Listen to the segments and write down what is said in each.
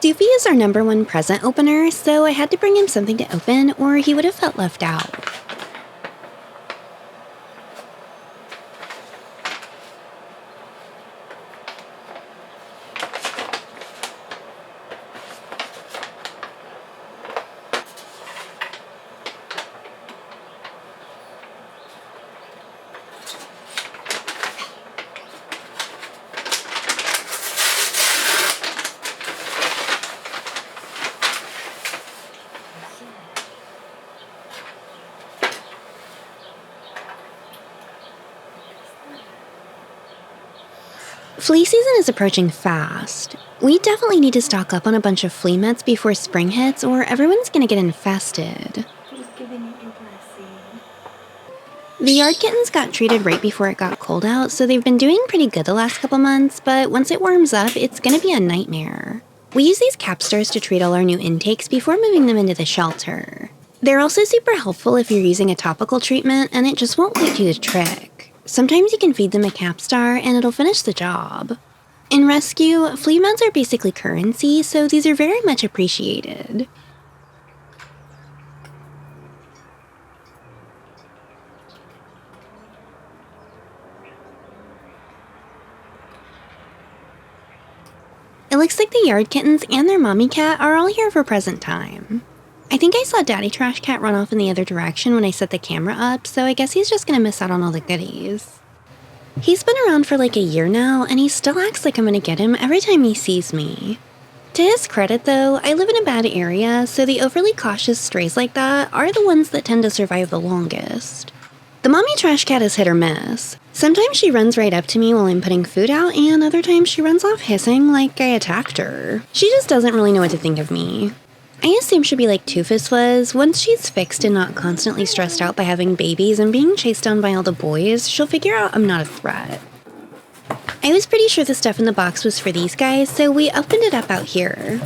Doofy is our #1 present opener, so I had to bring him something to open or he would have felt left out. Flea season is approaching fast. We definitely need to stock up on a bunch of flea meds before spring hits or everyone's gonna get infested. Just giving it your blessing. The yard kittens got treated right before it got cold out, so they've been doing pretty good the last couple months, but once it warms up, it's gonna be a nightmare. We use these capsters to treat all our new intakes before moving them into the shelter. They're also super helpful if you're using a topical treatment and it just won't quite do the trick. Sometimes you can feed them a capstar and it'll finish the job. In rescue, flea meds are basically currency, so these are very much appreciated. It looks like the yard kittens and their mommy cat are all here for present time. I think I saw Daddy Trash Cat run off in the other direction when I set the camera up, so I guess he's just gonna miss out on all the goodies. He's been around for like a year now, and he still acts like I'm gonna get him every time he sees me. To his credit though, I live in a bad area, so the overly cautious strays like that are the ones that tend to survive the longest. The mommy trash cat is hit or miss. Sometimes she runs right up to me while I'm putting food out, and other times she runs off hissing like I attacked her. She just doesn't really know what to think of me. I assume she'll be like Toofus was. Once she's fixed and not constantly stressed out by having babies and being chased down by all the boys, she'll figure out I'm not a threat. I was pretty sure the stuff in the box was for these guys, so we opened it up out here.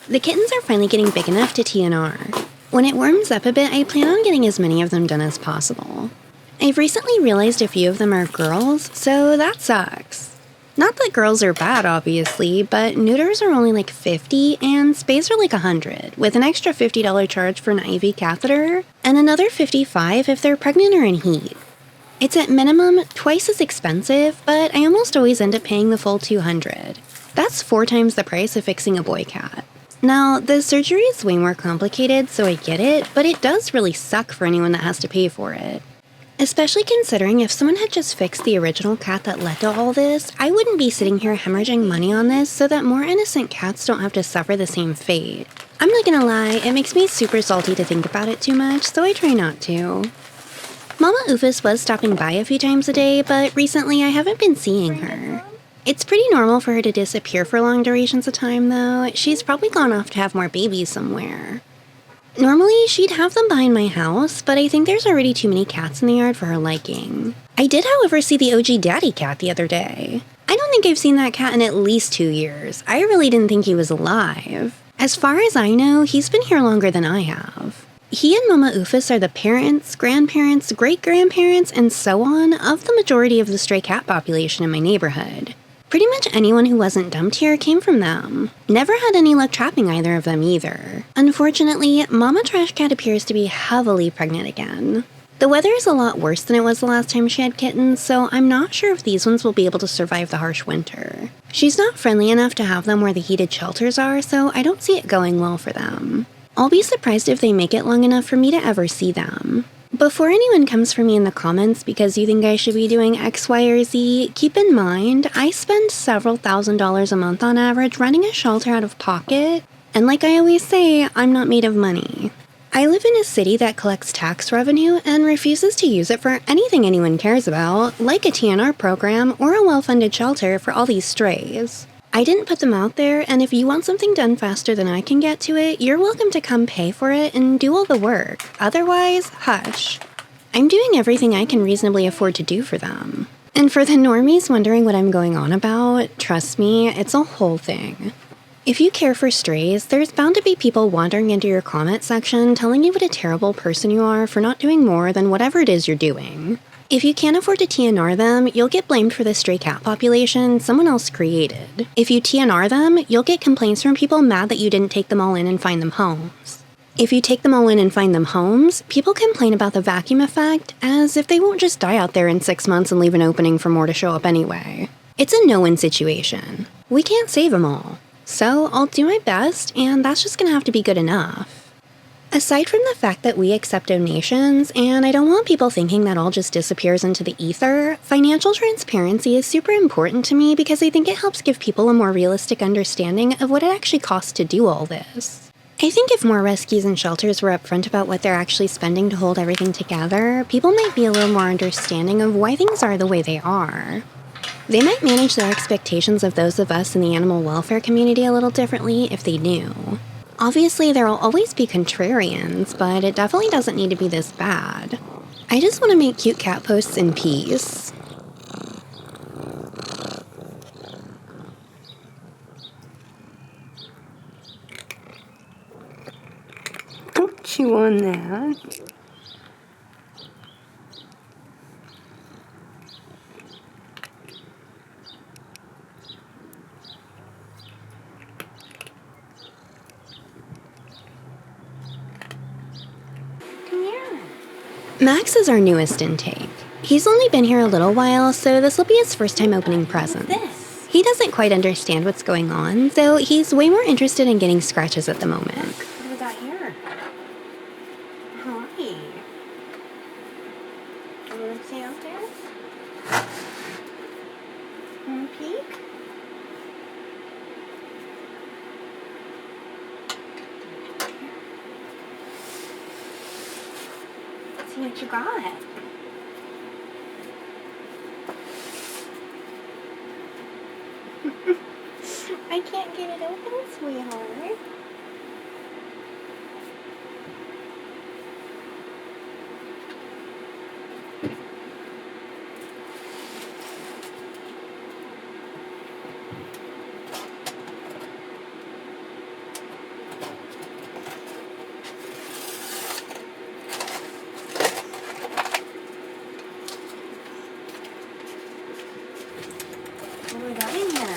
The kittens are finally getting big enough to TNR. When it warms up a bit, I plan on getting as many of them done as possible. I've recently realized a few of them are girls, so that sucks. Not that girls are bad, obviously, but neuters are only like $50 and spays are like $100, with an extra $50 charge for an IV catheter, and another $55 if they're pregnant or in heat. It's at minimum twice as expensive, but I almost always end up paying the full $200. That's 4 times the price of fixing a boy cat. Now, the surgery is way more complicated, so I get it, but it does really suck for anyone that has to pay for it. Especially considering if someone had just fixed the original cat that led to all this, I wouldn't be sitting here hemorrhaging money on this so that more innocent cats don't have to suffer the same fate. I'm not gonna lie, it makes me super salty to think about it too much, so I try not to. Mama Oofus was stopping by a few times a day, but recently I haven't been seeing her. It's pretty normal for her to disappear for long durations of time, though. She's probably gone off to have more babies somewhere. Normally, she'd have them behind my house, but I think there's already too many cats in the yard for her liking. I did, however, see the OG daddy cat the other day. I don't think I've seen that cat in at least 2 years. I really didn't think he was alive. As far as I know, he's been here longer than I have. He and Mama Oofus are the parents, grandparents, great-grandparents, and so on of the majority of the stray cat population in my neighborhood. Pretty much anyone who wasn't dumped here came from them. Never had any luck trapping either of them either. Unfortunately, Mama Trash Cat appears to be heavily pregnant again. The weather is a lot worse than it was the last time she had kittens, so I'm not sure if these ones will be able to survive the harsh winter. She's not friendly enough to have them where the heated shelters are, so I don't see it going well for them. I'll be surprised if they make it long enough for me to ever see them. Before anyone comes for me in the comments because you think I should be doing X, Y, or Z, keep in mind, I spend several $1,000s a month on average running a shelter out of pocket, and like I always say, I'm not made of money. I live in a city that collects tax revenue and refuses to use it for anything anyone cares about, like a TNR program or a well-funded shelter for all these strays. I didn't put them out there, and if you want something done faster than I can get to it, you're welcome to come pay for it and do all the work. Otherwise, hush. I'm doing everything I can reasonably afford to do for them. And for the normies wondering what I'm going on about, trust me, it's a whole thing. If you care for strays, there's bound to be people wandering into your comment section telling you what a terrible person you are for not doing more than whatever it is you're doing. If you can't afford to TNR them, you'll get blamed for the stray cat population someone else created. If you TNR them, you'll get complaints from people mad that you didn't take them all in and find them homes. If you take them all in and find them homes, people complain about the vacuum effect as if they won't just die out there in 6 months and leave an opening for more to show up anyway. It's a no-win situation. We can't save them all. So I'll do my best, and that's just gonna have to be good enough. Aside from the fact that we accept donations, and I don't want people thinking that all just disappears into the ether, financial transparency is super important to me because I think it helps give people a more realistic understanding of what it actually costs to do all this. I think if more rescues and shelters were upfront about what they're actually spending to hold everything together, people might be a little more understanding of why things are the way they are. They might manage their expectations of those of us in the animal welfare community a little differently if they knew. Obviously, there'll always be contrarians, but it definitely doesn't need to be this bad. I just want to make cute cat posts in peace. Don't chew on that. Come here. Max is our newest intake. He's only been here a little while, so this will be his first time opening presents. This. He doesn't quite understand what's going on, so he's way more interested in getting scratches at the moment. What do we got here? Hi. You want to see out there? Want to peek? See what you got. I can't get it open, sweetheart. What do we got in here?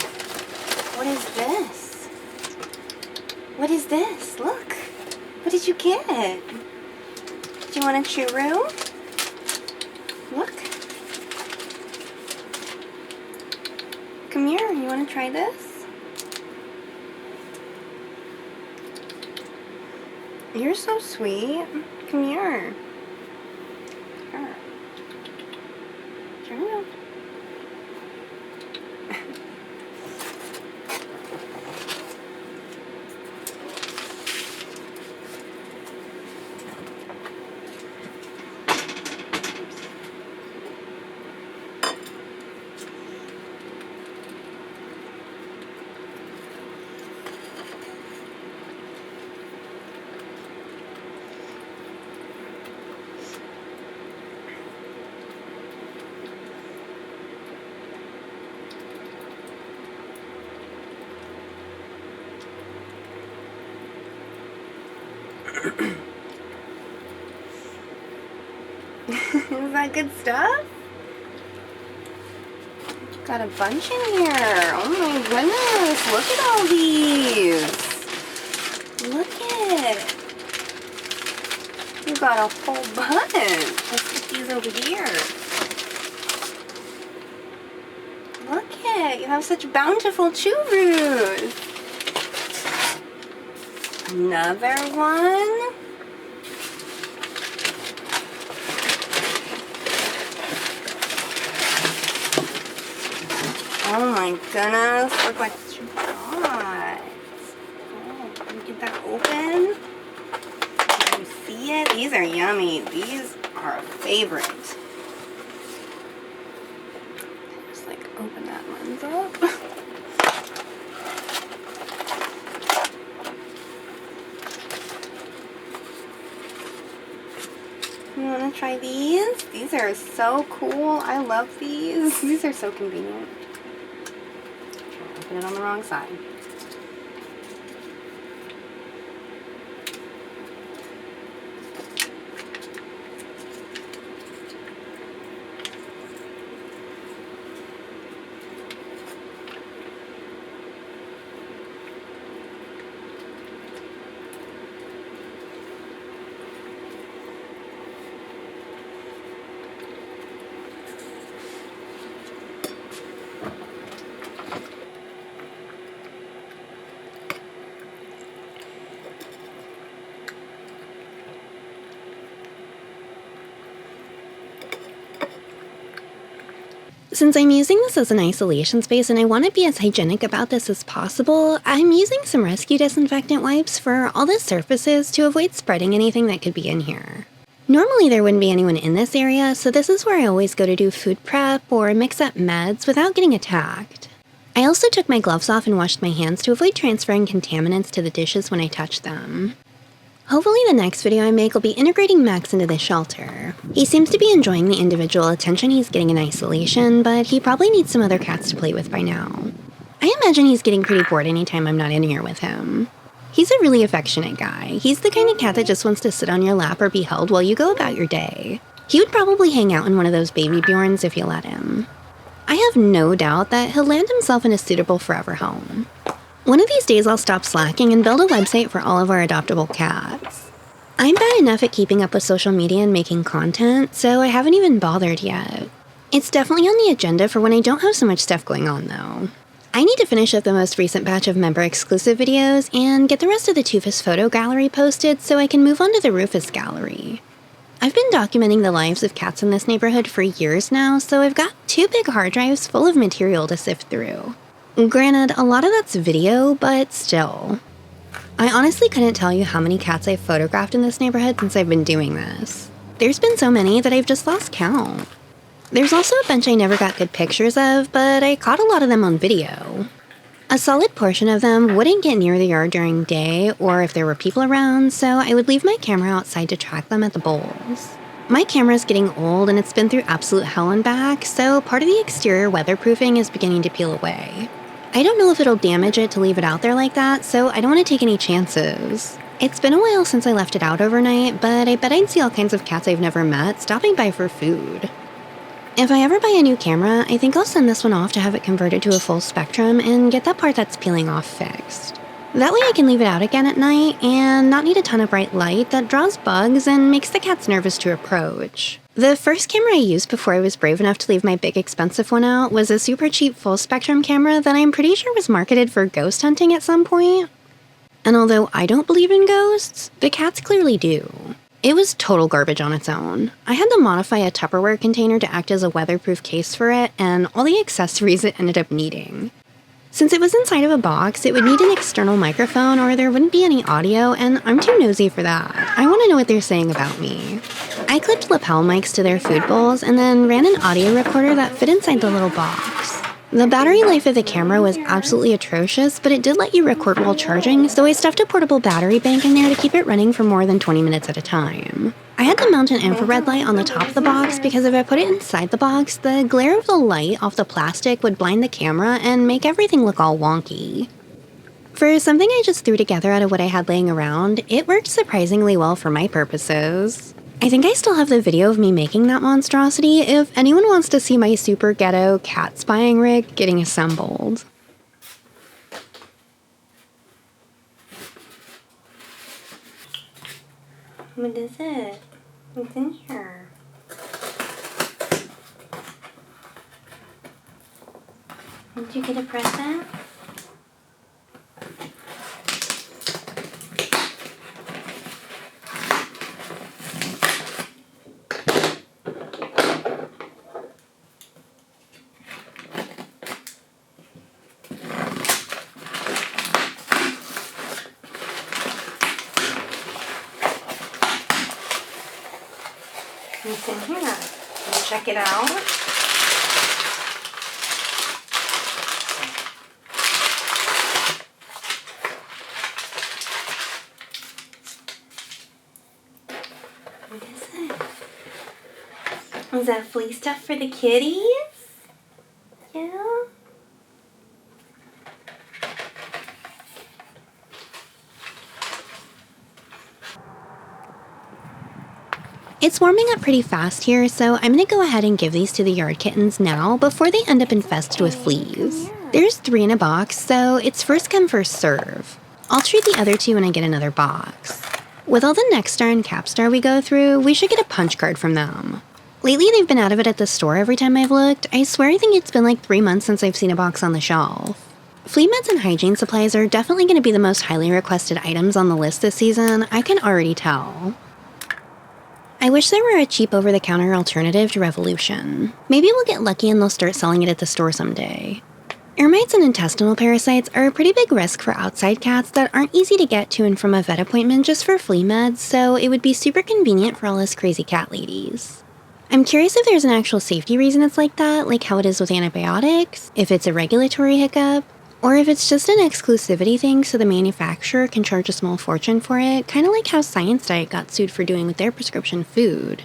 What is this? What is this? Look. What did you get? Do you want a churro? Look. Come here. You want to try this? You're so sweet. Come here. Here. Turn around. Is that good stuff? Got a bunch in here. Oh my goodness. Look at all these. Look it. You got a whole bunch. Let's put these over here. Look it. You have such bountiful churros. Another one. Oh my goodness, look what you got. Oh, can you get that open? Can you see it? These are yummy. These are a favorite. Just like open that lens up. You want to try these? These are so cool. I love these. These are so convenient. Open it on the wrong side. Since I'm using this as an isolation space and I want to be as hygienic about this as possible, I'm using some rescue disinfectant wipes for all the surfaces to avoid spreading anything that could be in here. Normally there wouldn't be anyone in this area, so this is where I always go to do food prep or mix up meds without getting attacked. I also took my gloves off and washed my hands to avoid transferring contaminants to the dishes when I touch them. Hopefully the next video I make will be integrating Max into the shelter. He seems to be enjoying the individual attention he's getting in isolation, but he probably needs some other cats to play with by now. I imagine he's getting pretty bored anytime I'm not in here with him. He's a really affectionate guy. He's the kind of cat that just wants to sit on your lap or be held while you go about your day. He would probably hang out in one of those baby Bjorns if you let him. I have no doubt that he'll land himself in a suitable forever home. One of these days I'll stop slacking and build a website for all of our adoptable cats. I'm bad enough at keeping up with social media and making content, so I haven't even bothered yet. It's definitely on the agenda for when I don't have so much stuff going on though. I need to finish up the most recent batch of member-exclusive videos and get the rest of the Toofus photo gallery posted so I can move on to the Rufus gallery. I've been documenting the lives of cats in this neighborhood for years now, so I've got 2 big hard drives full of material to sift through. Granted, a lot of that's video, but still. I honestly couldn't tell you how many cats I've photographed in this neighborhood since I've been doing this. There's been so many that I've just lost count. There's also a bunch I never got good pictures of, but I caught a lot of them on video. A solid portion of them wouldn't get near the yard during day or if there were people around, so I would leave my camera outside to track them at the bowls. My camera's getting old and it's been through absolute hell and back, so part of the exterior weatherproofing is beginning to peel away. I don't know if it'll damage it to leave it out there like that, so I don't want to take any chances. It's been a while since I left it out overnight, but I bet I'd see all kinds of cats I've never met stopping by for food. If I ever buy a new camera, I think I'll send this one off to have it converted to a full spectrum and get that part that's peeling off fixed. That way I can leave it out again at night and not need a ton of bright light that draws bugs and makes the cats nervous to approach. The first camera I used before I was brave enough to leave my big expensive one out was a super cheap full spectrum camera that I'm pretty sure was marketed for ghost hunting at some point. And although I don't believe in ghosts, the cats clearly do. It was total garbage on its own. I had to modify a Tupperware container to act as a weatherproof case for it, and all the accessories it ended up needing. Since it was inside of a box, it would need an external microphone or there wouldn't be any audio, and I'm too nosy for that. I want to know what they're saying about me. I clipped lapel mics to their food bowls and then ran an audio recorder that fit inside the little box. The battery life of the camera was absolutely atrocious, but it did let you record while charging, so I stuffed a portable battery bank in there to keep it running for more than 20 minutes at a time. I had to mount an infrared light on the top of the box because if I put it inside the box, the glare of the light off the plastic would blind the camera and make everything look all wonky. For something I just threw together out of what I had laying around, it worked surprisingly well for my purposes. I think I still have the video of me making that monstrosity if anyone wants to see my super ghetto cat spying rig getting assembled. What is it? What's in here? Did you get a present? What's in here? Can you check it out? What is it? Is that flea stuff for the kitties? Yeah? It's warming up pretty fast here, so I'm gonna go ahead and give these to the yard kittens now before they end up infested with fleas. There's 3 in a box, so it's first come first serve. I'll treat the other 2 when I get another box. With all the Nextstar and Capstar we go through, we should get a punch card from them. Lately they've been out of it at the store every time I've looked. I swear I think it's been like 3 months since I've seen a box on the shelf. Flea meds and hygiene supplies are definitely going to be the most highly requested items on the list this season, I can already tell. I wish there were a cheap over-the-counter alternative to Revolution. Maybe we'll get lucky and they'll start selling it at the store someday. Ear mites and intestinal parasites are a pretty big risk for outside cats that aren't easy to get to and from a vet appointment just for flea meds, so it would be super convenient for all us crazy cat ladies. I'm curious if there's an actual safety reason it's like that, like how it is with antibiotics, if it's a regulatory hiccup, or if it's just an exclusivity thing so the manufacturer can charge a small fortune for it, kind of like how Science Diet got sued for doing with their prescription food.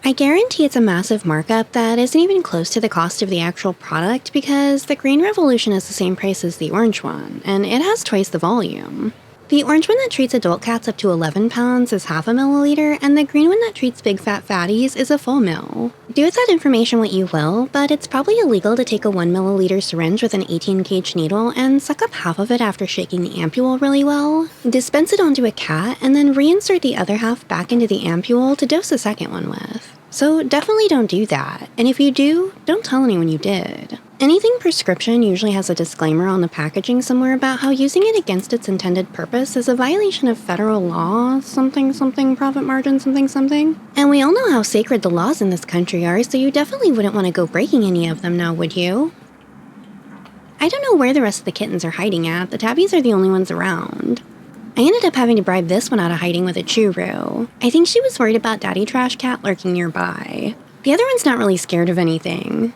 I guarantee it's a massive markup that isn't even close to the cost of the actual product because the green Revolution is the same price as the orange one, and it has twice the volume. The orange one that treats adult cats up to 11 pounds is half a milliliter, and the green one that treats big fat fatties is a full mil. Do with that information what you will, but it's probably illegal to take a 1 milliliter syringe with an 18-gauge needle and suck up half of it after shaking the ampule really well, dispense it onto a cat, and then reinsert the other half back into the ampule to dose the second one with. So definitely don't do that, and if you do, don't tell anyone you did. Anything prescription usually has a disclaimer on the packaging somewhere about how using it against its intended purpose is a violation of federal law, something profit margin something. And we all know how sacred the laws in this country are, so you definitely wouldn't want to go breaking any of them now, would you? I don't know where the rest of the kittens are hiding at, the tabbies are the only ones around. I ended up having to bribe this one out of hiding with a churu. I think she was worried about Daddy Trash Cat lurking nearby. The other one's not really scared of anything.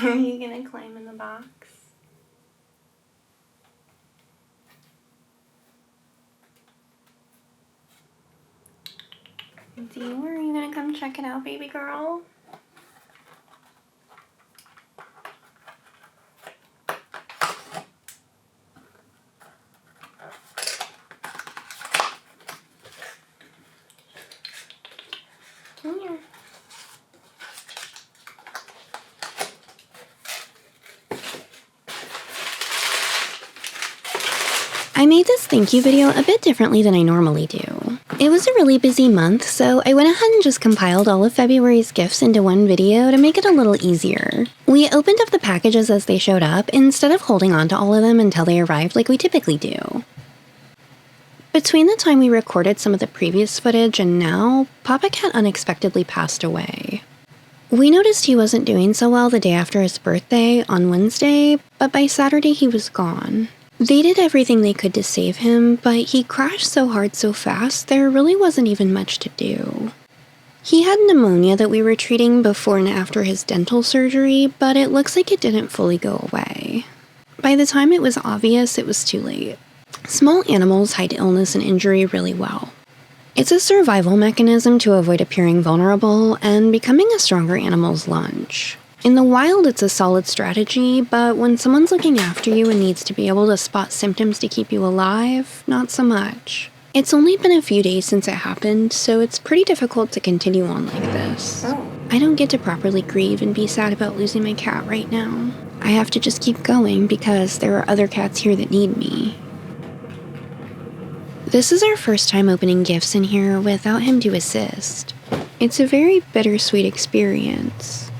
Are you gonna climb in the box? Dior, are you gonna come check it out, baby girl? Come here. I made this thank you video a bit differently than I normally do. It was a really busy month, so I went ahead and just compiled all of February's gifts into one video to make it a little easier. We opened up the packages as they showed up, instead of holding on to all of them until they arrived like we typically do. Between the time we recorded some of the previous footage and now, Papa Cat unexpectedly passed away. We noticed he wasn't doing so well the day after his birthday, on Wednesday, but by Saturday he was gone. They did everything they could to save him, but he crashed so hard so fast there really wasn't even much to do. He had pneumonia that we were treating before and after his dental surgery, but it looks like it didn't fully go away. By the time it was obvious, it was too late. Small animals hide illness and injury really well. It's a survival mechanism to avoid appearing vulnerable and becoming a stronger animal's lunch. In the wild, it's a solid strategy, but when someone's looking after you and needs to be able to spot symptoms to keep you alive, not so much. It's only been a few days since it happened, so it's pretty difficult to continue on like this. I don't get to properly grieve and be sad about losing my cat right now. I have to just keep going because there are other cats here that need me. This is our first time opening gifts in here without him to assist. It's a very bittersweet experience.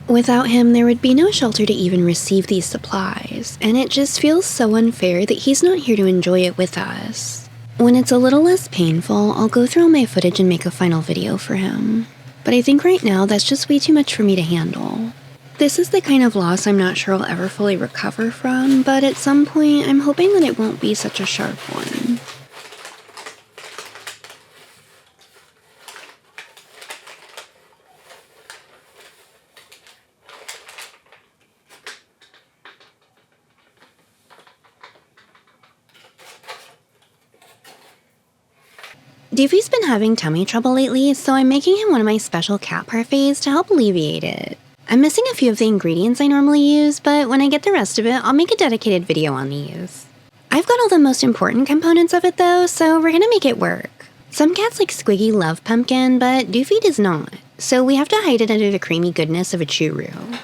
Without him, there would be no shelter to even receive these supplies, and it just feels so unfair that he's not here to enjoy it with us. When it's a little less painful, I'll go through my footage and make a final video for him. But I think right now that's just way too much for me to handle. This is the kind of loss I'm not sure I'll ever fully recover from, but at some point, I'm hoping that it won't be such a sharp one. Doofy's been having tummy trouble lately, so I'm making him one of my special cat parfaits to help alleviate it. I'm missing a few of the ingredients I normally use, but when I get the rest of it, I'll make a dedicated video on these. I've got all the most important components of it though, so we're gonna make it work. Some cats like Squiggy love pumpkin, but Doofy does not, so we have to hide it under the creamy goodness of a churu.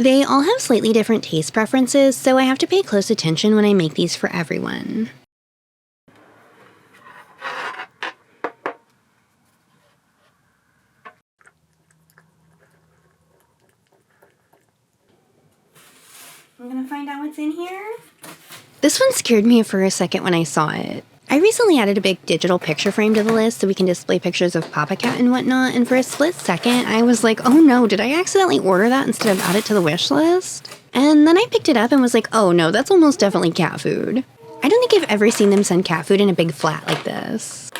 They all have slightly different taste preferences, so I have to pay close attention when I make these for everyone. I'm gonna find out what's in here. This one scared me for a second when I saw it. I recently added a big digital picture frame to the list so we can display pictures of Papa Cat and whatnot, and for a split second I was like, oh no, did I accidentally order that instead of add it to the wish list? And then I picked it up and was like, oh no, that's almost definitely cat food. I don't think I've ever seen them send cat food in a big flat like this.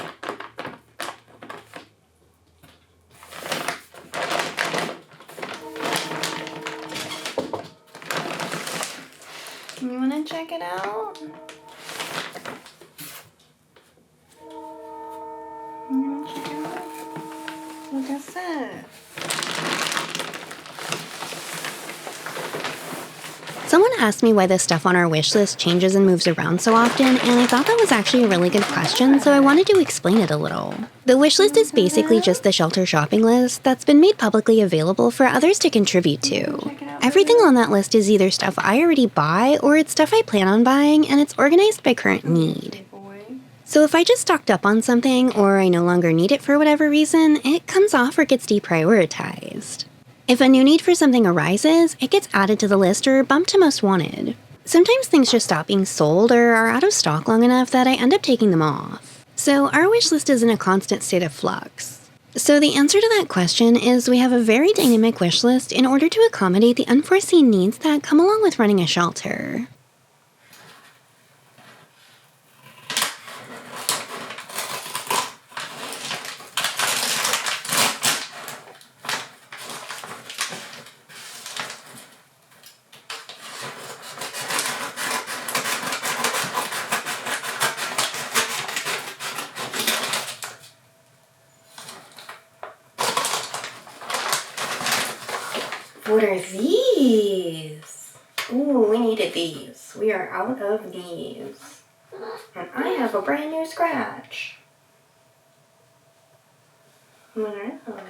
You wanna check it out? You wanna check it out? What is it? Someone asked me why the stuff on our wish list changes and moves around so often, and I thought that was actually a really good question, so I wanted to explain it a little. The wish list is basically just the shelter shopping list that's been made publicly available for others to contribute to. Everything on that list is either stuff I already buy or it's stuff I plan on buying, and it's organized by current need. So if I just stocked up on something or I no longer need it for whatever reason, it comes off or gets deprioritized. If a new need for something arises, it gets added to the list or bumped to most wanted. Sometimes things just stop being sold or are out of stock long enough that I end up taking them off. So our wish list is in a constant state of flux. So the answer to that question is we have a very dynamic wish list in order to accommodate the unforeseen needs that come along with running a shelter. What are these? Ooh, we needed these. We are out of these. And I have a brand new scratch. What are those?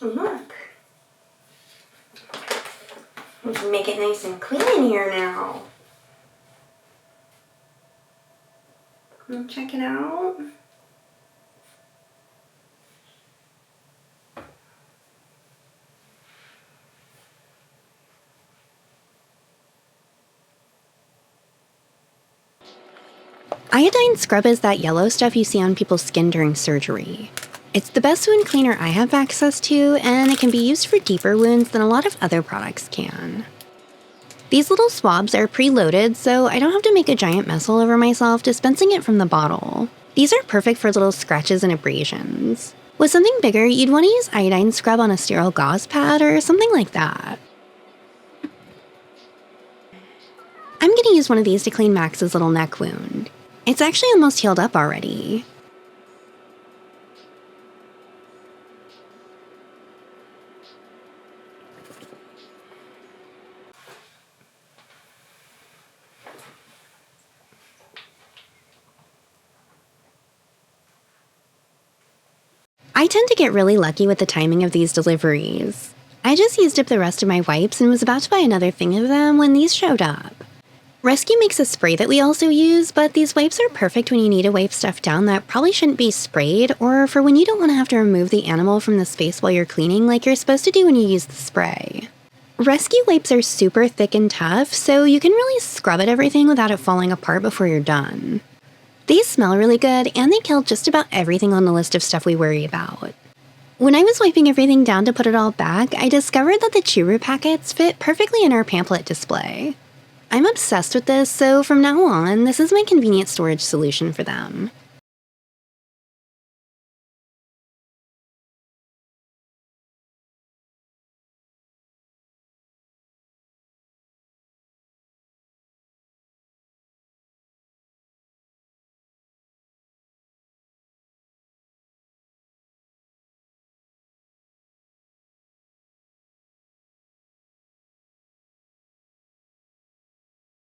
Look. We can make it nice and clean in here now. Check it out. Iodine scrub is that yellow stuff you see on people's skin during surgery. It's the best wound cleaner I have access to, and it can be used for deeper wounds than a lot of other products can. These little swabs are preloaded, so I don't have to make a giant mess all over myself dispensing it from the bottle. These are perfect for little scratches and abrasions. With something bigger, you'd want to use iodine scrub on a sterile gauze pad or something like that. I'm gonna use one of these to clean Max's little neck wound. It's actually almost healed up already. I tend to get really lucky with the timing of these deliveries. I just used up the rest of my wipes and was about to buy another thing of them when these showed up. Rescue makes a spray that we also use, but these wipes are perfect when you need to wipe stuff down that probably shouldn't be sprayed, or for when you don't want to have to remove the animal from the space while you're cleaning like you're supposed to do when you use the spray. Rescue wipes are super thick and tough, so you can really scrub at everything without it falling apart before you're done. These smell really good, and they kill just about everything on the list of stuff we worry about. When I was wiping everything down to put it all back, I discovered that the churu packets fit perfectly in our pamphlet display. I'm obsessed with this, so from now on, this is my convenient storage solution for them.